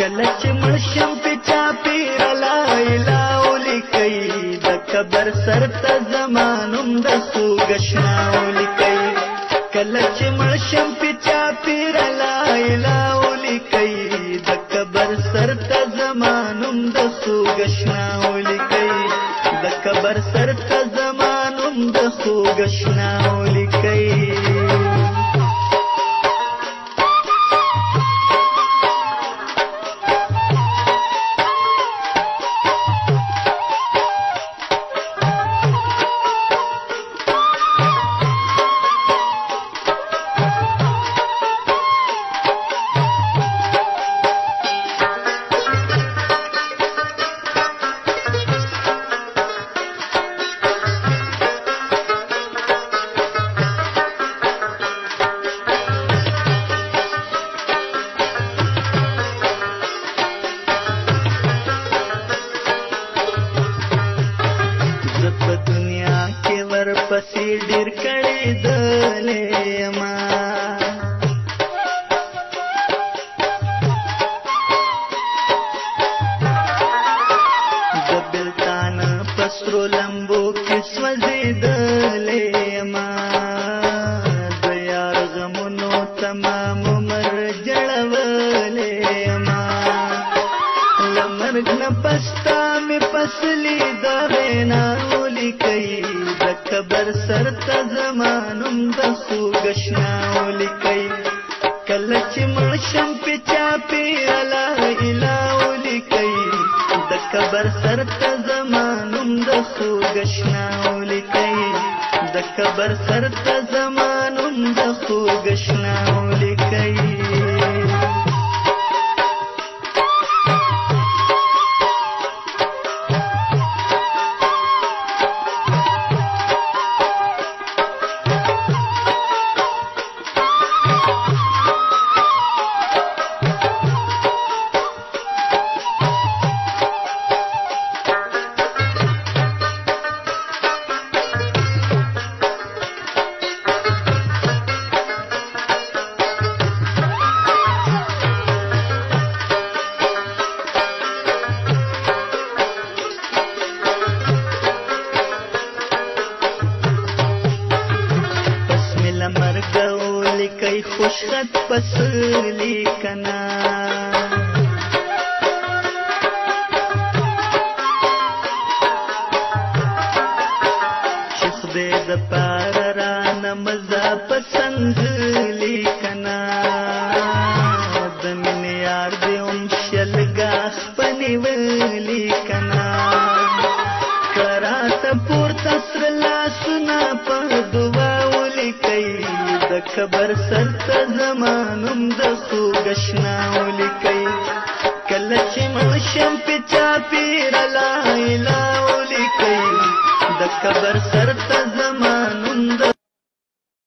کله چې مړ شم په چاپېر لا اله ولیکئ د قبر سر ته زما نوم د خوږ اشنا ولیکئ کله چې مړ شم په چاپېر لا اله ولیکئ د قبر سر ته زما نوم د خوږ اشنا ولیکئ د قبر سر ته زما نوم د خوږ اشنا ولیکئ پسې ډېر کړېدلی یما د بېلتان په سرو لمبو کې سوځېدلی یما د یار غمونو تمام عمر جړولی یما له مرګ نه پس تا مې پسلي د غینا ولیکئ د قبر سر ته زما نوم د خوږ اشنا ولیکئ کله چې مړ شم په چاپېر لا اله ولیکئ د قبر سر ته زما نوم د خوږ اشنا ولیکئ د قبر سر ته زما نوم د خوږ اشنا ولیکئ مرګ ولیکئ خوش خط په سر لیکنه چې خدای دپاره رانه مزه پسند لیکنه د مینې یار دې هم شلګه خپه نیولي کنه که راته پورته سره لاسونه په دعا ولیکئ د قبر سر ته زما نوم د خوږ اشنا ولیکئ کله چې مړ شم په چاپېر لا اله ولیکئ د قبر سر ته زما